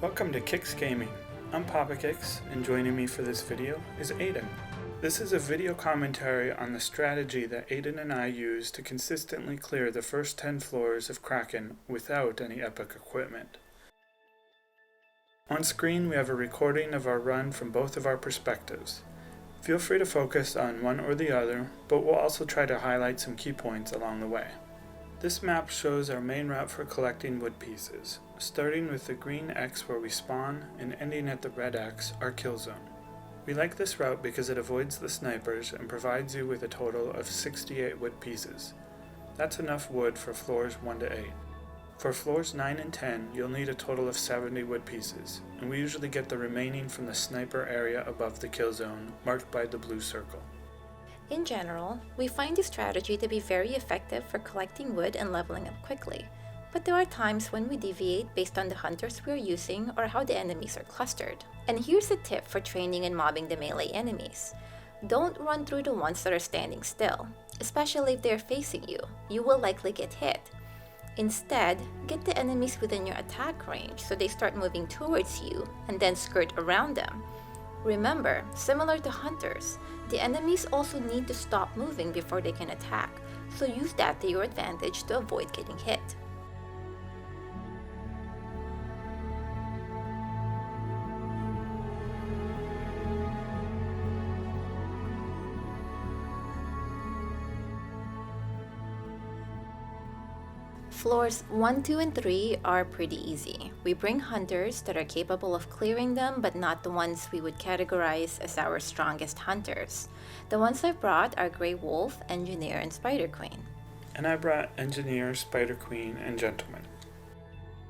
Welcome to Kix Gaming. I'm Papa Kix, and joining me for this video is Aiden. This is a video commentary on the strategy that Aiden and I use to consistently clear the first 10 floors of Kraken without any epic equipment. On screen we have a recording of our run from both of our perspectives. Feel free to focus on one or the other, but we'll also try to highlight some key points along the way. This map shows our main route for collecting wood pieces, starting with the green X where we spawn and ending at the red X, our kill zone. We like this route because it avoids the snipers and provides you with a total of 68 wood pieces. That's enough wood for floors 1 to 8. For floors 9 and 10, you'll need a total of 70 wood pieces, and we usually get the remaining from the sniper area above the kill zone, marked by the blue circle. In general, we find this strategy to be very effective for collecting wood and leveling up quickly, but there are times when we deviate based on the hunters we are using or how the enemies are clustered. And here's a tip for training and mobbing the melee enemies. Don't run through the ones that are standing still, especially if they are facing you. You will likely get hit. Instead, get the enemies within your attack range so they start moving towards you and then skirt around them. Remember, similar to hunters, the enemies also need to stop moving before they can attack, so use that to your advantage to avoid getting hit. Floors 1, 2, and 3 are pretty easy. We bring hunters that are capable of clearing them, but not the ones we would categorize as our strongest hunters. The ones I brought are Grey Wolf, Engineer, and Spider Queen. And I brought Engineer, Spider Queen, and Gentleman.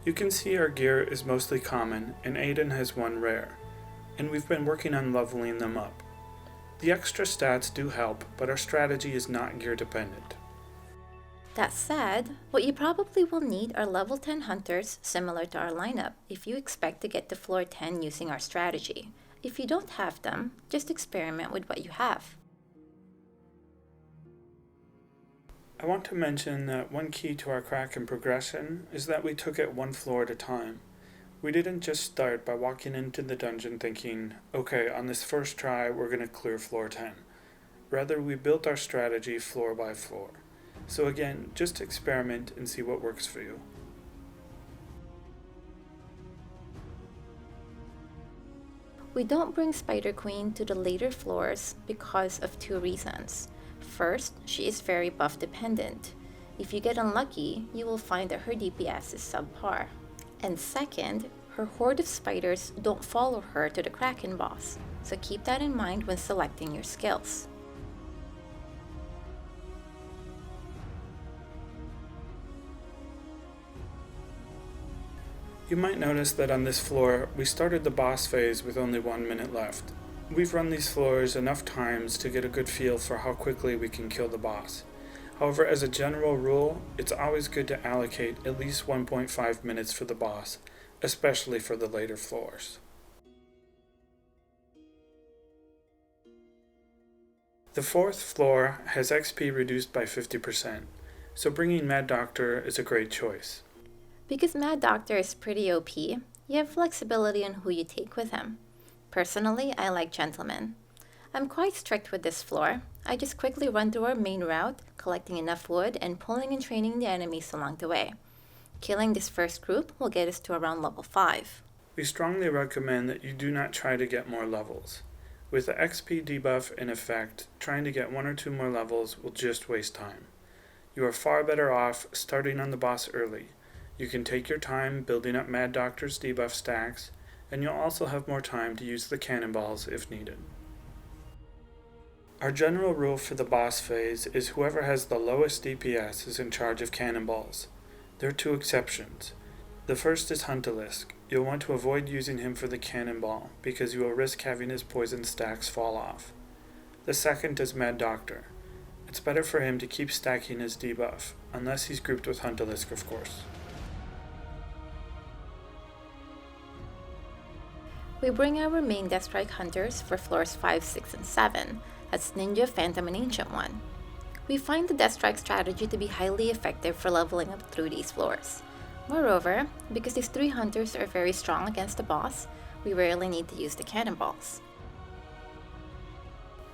You can see our gear is mostly common, and Aiden has one rare, and we've been working on leveling them up. The extra stats do help, but our strategy is not gear dependent. That said, what you probably will need are level 10 hunters similar to our lineup if you expect to get to floor 10 using our strategy. If you don't have them, just experiment with what you have. I want to mention that one key to our Kraken progression is that we took it one floor at a time. We didn't just start by walking into the dungeon thinking, okay, on this first try we're going to clear floor 10. Rather, we built our strategy floor by floor. So again, just experiment and see what works for you. We don't bring Spider Queen to the later floors because of two reasons. First, she is very buff dependent. If you get unlucky, you will find that her DPS is subpar. And second, her horde of spiders don't follow her to the Kraken boss, so keep that in mind when selecting your skills. You might notice that on this floor, we started the boss phase with only 1 minute left. We've run these floors enough times to get a good feel for how quickly we can kill the boss. However, as a general rule, it's always good to allocate at least 1.5 minutes for the boss, especially for the later floors. The fourth floor has XP reduced by 50%, so bringing Mad Doctor is a great choice. Because Mad Doctor is pretty OP, you have flexibility on who you take with him. Personally, I like Gentleman. I'm quite strict with this floor. I just quickly run through our main route, collecting enough wood and pulling and training the enemies along the way. Killing this first group will get us to around level 5. We strongly recommend that you do not try to get more levels. With the XP debuff in effect, trying to get 1 or 2 more levels will just waste time. You are far better off starting on the boss early. You can take your time building up Mad Doctor's debuff stacks, and you'll also have more time to use the cannonballs if needed. Our general rule for the boss phase is whoever has the lowest DPS is in charge of cannonballs. There are 2 exceptions. The first is Huntalisk. You'll want to avoid using him for the cannonball because you will risk having his poison stacks fall off. The second is Mad Doctor. It's better for him to keep stacking his debuff, unless he's grouped with Huntalisk, of course. We bring our main Deathstrike hunters for floors 5, 6, and 7. That's Ninja, Phantom, and Ancient One. We find the Deathstrike strategy to be highly effective for leveling up through these floors. Moreover, because these 3 hunters are very strong against the boss, we rarely need to use the cannonballs.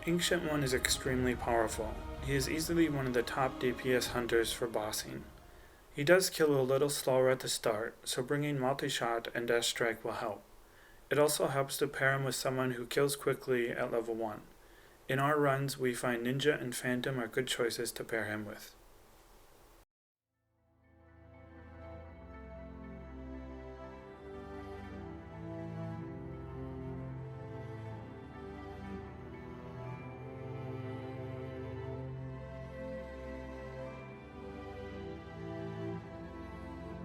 Ancient One is extremely powerful. He is easily one of the top DPS hunters for bossing. He does kill a little slower at the start, so bringing multi-shot and Death Strike will help. It also helps to pair him with someone who kills quickly at level 1. In our runs, we find Ninja and Phantom are good choices to pair him with.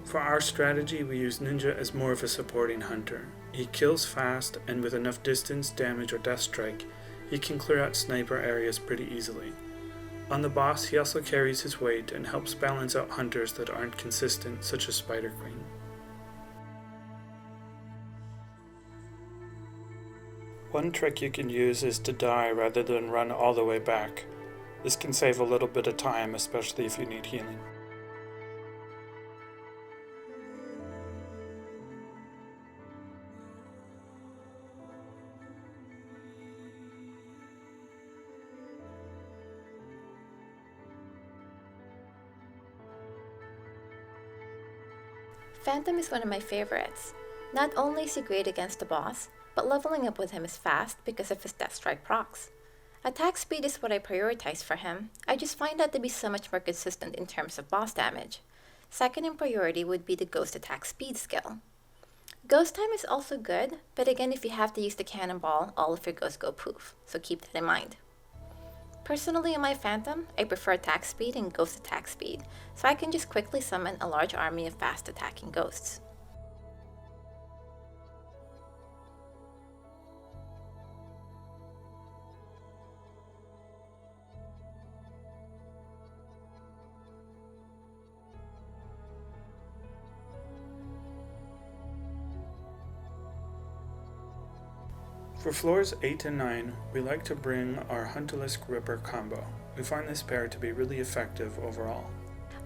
For our strategy, we use Ninja as more of a supporting hunter. He kills fast, and with enough distance, damage, or death strike, he can clear out sniper areas pretty easily. On the boss, he also carries his weight and helps balance out hunters that aren't consistent, such as Spider Queen. One trick you can use is to die rather than run all the way back. This can save a little bit of time, especially if you need healing. Phantom is one of my favorites. Not only is he great against the boss, but leveling up with him is fast because of his Death Strike procs. Attack speed is what I prioritize for him. I just find that to be so much more consistent in terms of boss damage. Second in priority would be the Ghost Attack Speed skill. Ghost time is also good, but again, if you have to use the cannonball, all of your ghosts go poof, so keep that in mind. Personally, in my Phantom, I prefer attack speed and ghost attack speed, so I can just quickly summon a large army of fast attacking ghosts. For floors 8 and 9, we like to bring our Huntalisk Ripper combo. We find this pair to be really effective overall.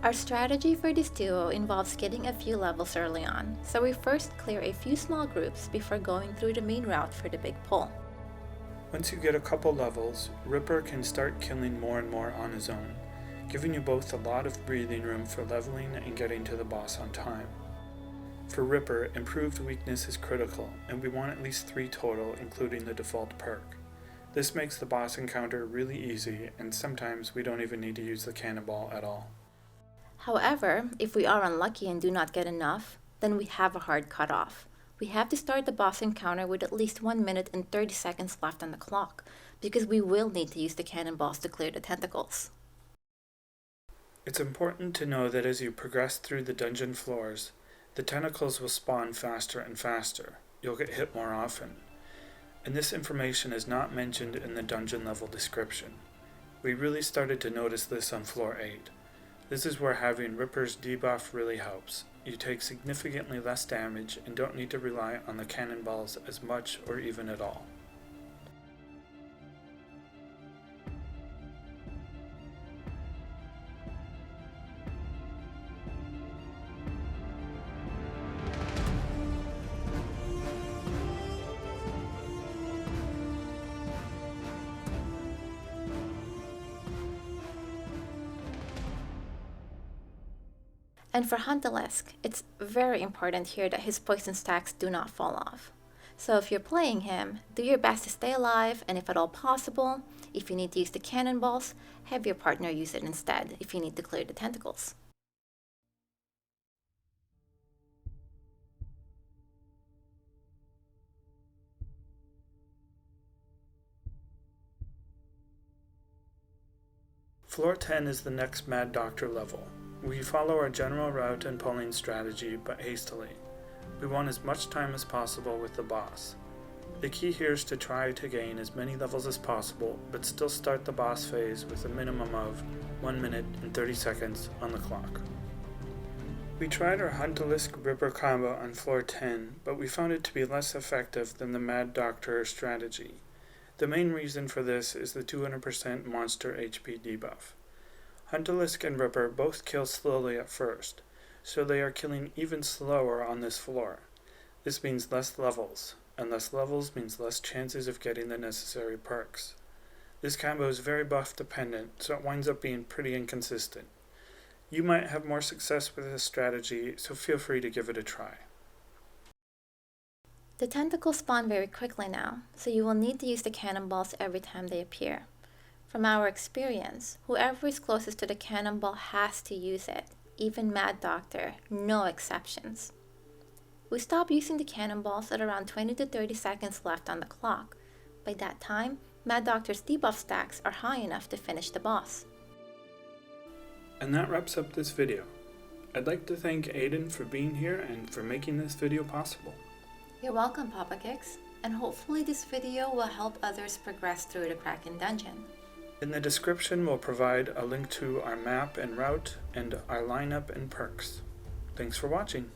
Our strategy for this duo involves getting a few levels early on, so we first clear a few small groups before going through the main route for the big pull. Once you get a couple levels, Ripper can start killing more and more on his own, giving you both a lot of breathing room for leveling and getting to the boss on time. For Ripper, improved weakness is critical, and we want at least 3 total, including the default perk. This makes the boss encounter really easy, and sometimes we don't even need to use the cannonball at all. However, if we are unlucky and do not get enough, then we have a hard cutoff. We have to start the boss encounter with at least 1 minute and 30 seconds left on the clock, because we will need to use the cannonballs to clear the tentacles. It's important to know that as you progress through the dungeon floors, the tentacles will spawn faster and faster. You'll get hit more often. And this information is not mentioned in the dungeon level description. We really started to notice this on floor 8. This is where having Ripper's debuff really helps. You take significantly less damage and don't need to rely on the cannonballs as much or even at all. And for Huntalisk, it's very important here that his poison stacks do not fall off. So if you're playing him, do your best to stay alive, and if at all possible, if you need to use the cannonballs, have your partner use it instead if you need to clear the tentacles. Floor 10 is the next Mad Doctor level. We follow our general route and pulling strategy, but hastily. We want as much time as possible with the boss. The key here is to try to gain as many levels as possible, but still start the boss phase with a minimum of 1 minute and 30 seconds on the clock. We tried our Huntalisk Ripper combo on floor 10, but we found it to be less effective than the Mad Doctor strategy. The main reason for this is the 200% monster HP debuff. Huntalisk and Ripper both kill slowly at first, so they are killing even slower on this floor. This means less levels, and less levels means less chances of getting the necessary perks. This combo is very buff dependent, so it winds up being pretty inconsistent. You might have more success with this strategy, so feel free to give it a try. The tentacles spawn very quickly now, so you will need to use the cannonballs every time they appear. From our experience, whoever is closest to the cannonball has to use it, even Mad Doctor, no exceptions. We stop using the cannonballs at around 20 to 30 seconds left on the clock. By that time, Mad Doctor's debuff stacks are high enough to finish the boss. And that wraps up this video. I'd like to thank Aiden for being here and for making this video possible. You're welcome, Papa Kicks, and hopefully this video will help others progress through the Kraken dungeon. In the description we'll provide a link to our map and route and our lineup and perks. Thanks for watching.